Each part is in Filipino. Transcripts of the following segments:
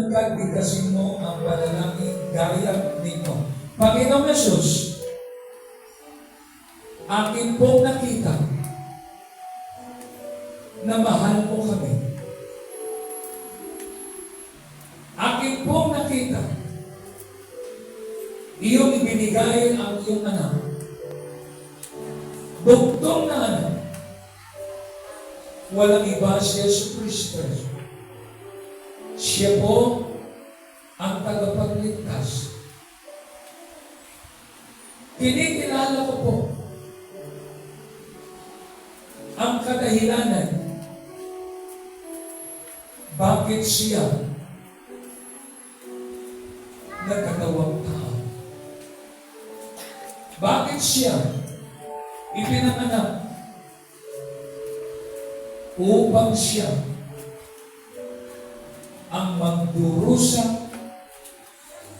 alagad, bigkasin mo ang panalangin gaya ninyo. Panginoong Yesus, akin pong nakita na mahal mo kami. Akin pong nakita, iyong ibinigay ang iyong anak. Bugtong na anak. Walang iba si Yesu Cristo. Siya po ang tagapagligtas. Kinikilala ko po ang kadahilanan bakit siya nagkatawang tao. Bakit siya ipinanganak upang siya ang magdurusa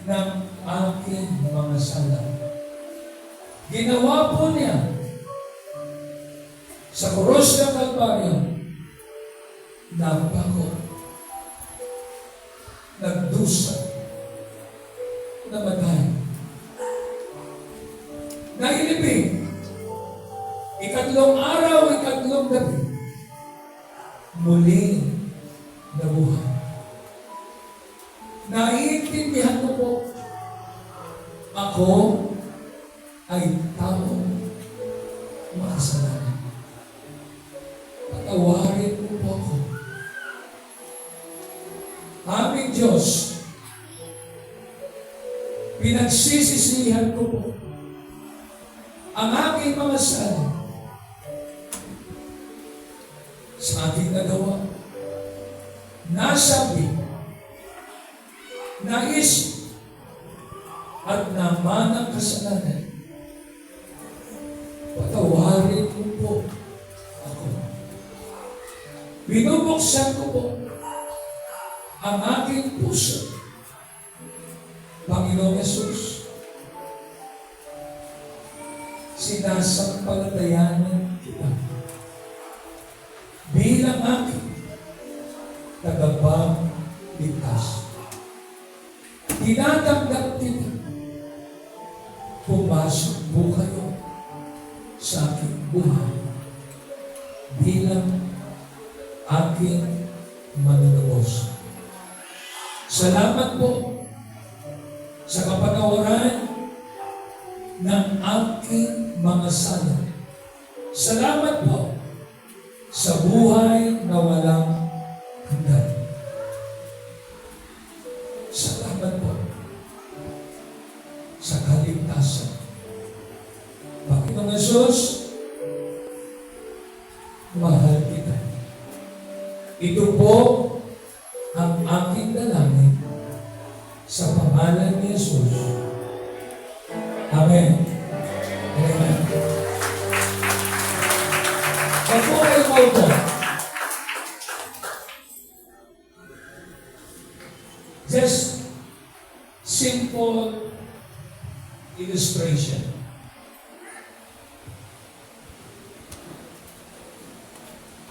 ng aking mga sala. Ginawa po niya sa krus ng Kalbaryo, napako, nagdusa, namatay, nailibing, ikatlong araw, ikatlong gabi, muling nabuhay. Naiintindihan ko po, ako ay taong makasalanan. Patawarin mo po ako. Aming Diyos, pinagsisisihan ko po ang aking mga sala sa aking nagawa, nasabi, nais at naman ang kasalanan. Patawarin mo po ako. Binubuksan ko po ang aking puso. Panginoong Yesus, sinasampalatayanan kita bilang aking tagapagligtas. Tinatanggap kita. Pumasok po kayo sa aking buhay bilang aking manunubos. Salamat po sa kapatawaran ng aking mga sala. Salamat po sa buhay na walang hanggan. Salamat po sa kaligtasan. Panginoong Yesus, mahal kita. Ito po ang aking dalangin sa pangalan ni Yesus. Amen. Amen. Huwag po kayo maupo. Just simple illustration.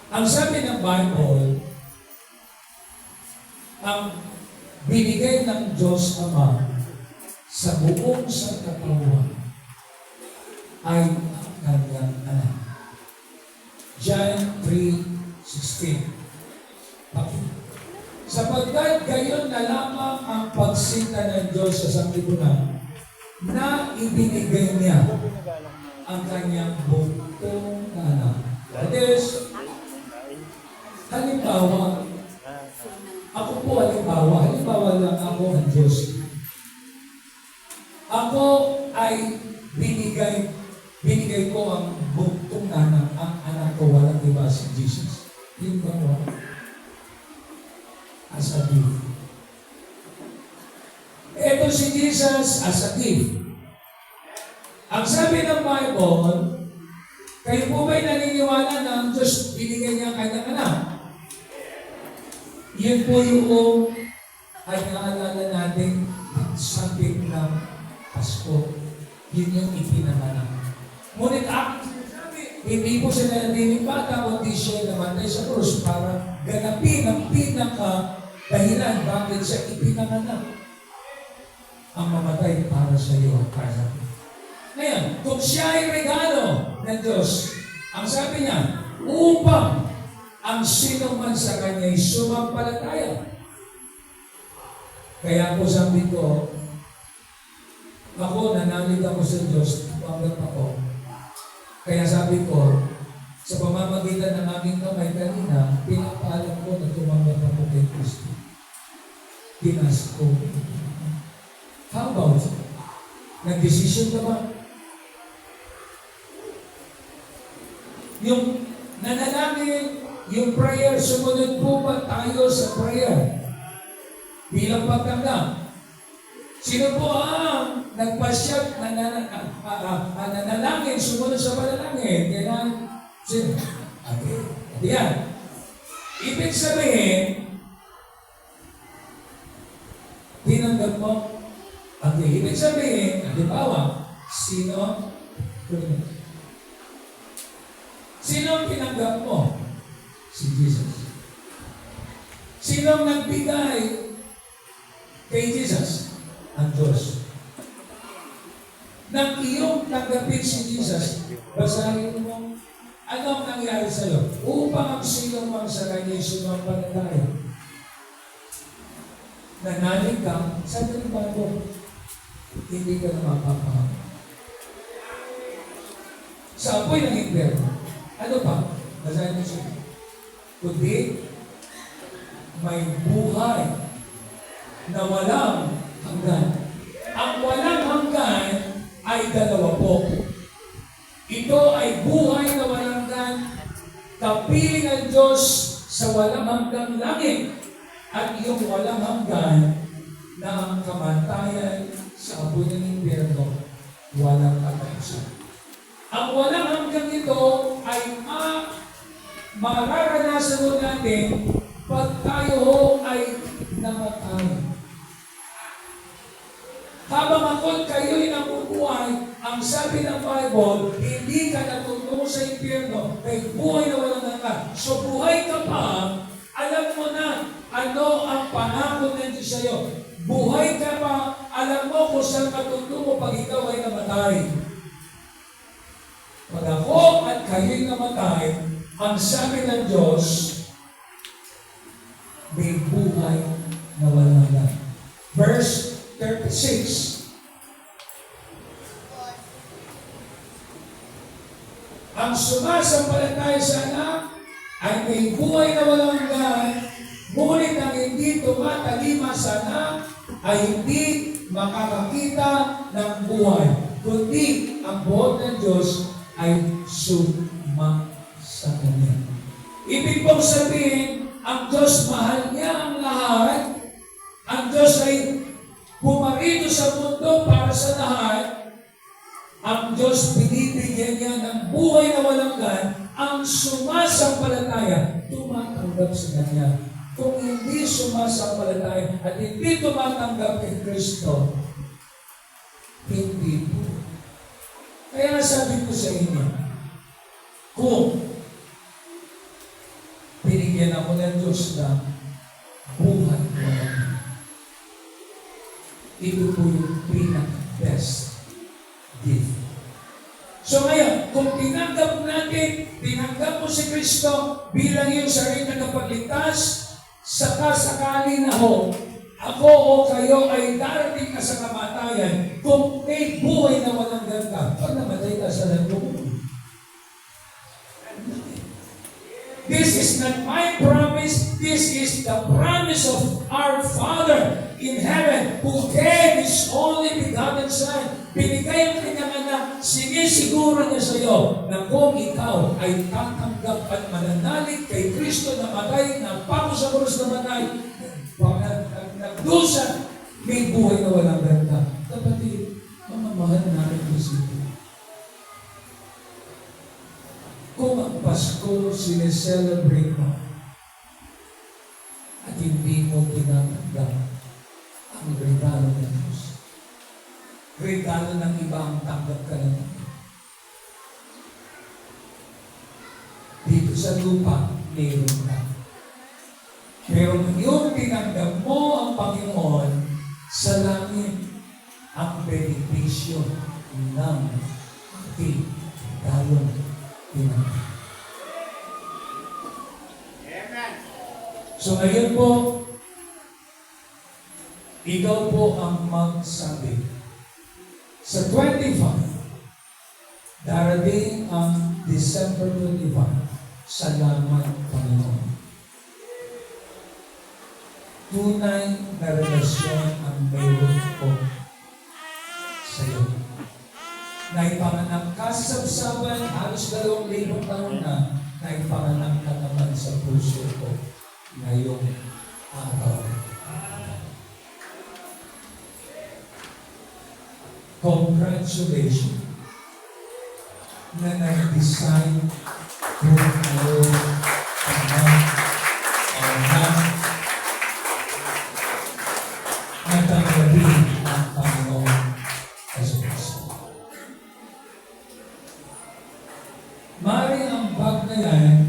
Ang sabi ng Bible, ang binigay ng Diyos Ama sa buong sangkatauhan ay ang kanyang anak. John 3:16. Sapagkat gayon na lamang ang pagsinta ng Diyos sa sanglibunan na ibinigay niya ang kanyang bugtong na anak. That is, halimbawa, ako po halimbawa lang ako ang Diyos. Ako ay binigay ko ang bugtong na anak, ang anak ko, walang iba si Jesus. Yun ba mo? As a gift. Ito si Jesus as a gift. Ang sabi ng Bible, kayo po ba'y naniniwala na ang Diyos binigay niya ang kanyang anak? Yun po yung ay naalala natin sabik ng Pasko. Yun yung ipinanganak. Ngunit hindi po siya natinig bata, kundi siya namatay sa krus para ganapin ang Dahilan, bakit siya ipinanganak? Ang mamatay para sa iyo at para sa akin. Ngayon, kung siya ay regalo ng Diyos, ang sabi niya, upang ang sino man sa kanya ay sumampalataya. Kaya po sabi ko, ako, nanalig ako sa Diyos, tumanggap ako. Kaya sabi ko, sa pamamagitan ng aking kamay kanina, pinapaalam ko na tumanggap ako kay Kristo. Pinas ko. How about it? Nag-decision ka ba? Yung nanalangin, yung prayer, sumunod po ba tayo sa prayer? Bilang pagtanggap. Sino po ang nagpasyat nanalangin, sumunod sa panalangin? Kailangan, sino? Okay. Yan. Ibig sabihin, tinanggap mo. Okay. Ibig sabihin, halimbawa, sino? Sino ang tinanggap mo? Si Jesus. Sino ang nagbigay kay Jesus? Ang Diyos. Nang iyong tanggapin si Jesus, basahin mo, ano ang nangyari sa iyo? Upang ang sino mang sa kanya sumampalataya. Nanalig ka, sabi ng Bible, hindi ka na mapapahal. Sa apoy ng impyerno, ano pa? Basahin mo siya. Kundi, may buhay na walang hanggan. Ang walang hanggan ay dalawa po. Ito ay buhay na walang hanggan, kapiling ang Diyos sa walang hanggang langit, at yung walang hanggan na ang kamatayan sa apoy ng impyerno, walang katapusan. Ang walang hanggang ito ay mararanasan mo natin pag tayo ay namatay. Habang ako't kayo'y nabubuhay, ang sabi ng Bible, hindi ka natutungo sa impyerno, may buhay na walang hanggan. So buhay ka pa, alam mo na ano ang pangako ng Diyos sa iyo. Buhay ka pa, alam mo kung saan matutungo pag ikaw ay namatay. Pag ako at kayo'y namatay, ang sabi ng Diyos, may buhay na walang hanggan. Verse 36. Ang sumasampalataya sa anak ay may buhay na walang hanggan, ngunit ang hindi tumatalima sa anak ay hindi makakakita ng buhay, kundi ang buhok ng Diyos ay suma sa Kanya. Ibig pong sabihin, ang Diyos mahal niya ang lahat. Ang Diyos ay pumarito sa mundo para sa lahat. Ang Diyos binibigyan niya ng buhay na walang hanggan. Ang sumasampalataya, tumatanggap sa Kanya. Kung hindi sumasampalataya at hindi tumatanggap kay Kristo, hindi po. Kaya sabi ko sa inyo, kung binigyan ako ng Diyos na buhay na walang hanggan, ito po yung pinaka-best gift. So ngayon, kung tinanggap mo si Kristo bilang iyong sarili na kapagligtas, sakasakali na ako o kayo ay darating ka sa kamatayan kung may buhay na walang hanggan, pag namatay ka sa landong. This is not my promise. This is the promise of our Father in heaven who gave His only begotten Son. Binigay ang kanyang anak, sinisiguro niya sa iyo na kung ikaw ay tatanggap at mananalig kay Kristo na matay, na pako sa krus na matay, nagdusa, may buhay na walang hanggan. Kapatid, mamamahal natin Kristo. Kung ang Pasko sineselebrate mo at hindi mo tinatanggap ang regalo ng Diyos, regalo ng iba ang tanggap ka ng dito sa lupa, mayroon ka. Pero yung tinanggap mo ang Panginoon sa langit, ang benepisyo ng ating dalong tinanggap. So ngayon po, ikaw po ang magsabi. Sa 25, darating ang December 25, salamat Panginoon. Tunay na relasyon ang mayroon ko sa iyo. Naipanganak ka sa sabsaban, halos 2,000 taon na, naipanganak ka naman sa puso ko ngayong araw. Congratulations na nag-design kung ano natanggapin ang Panginoon Jesus. Maring ang bag na yan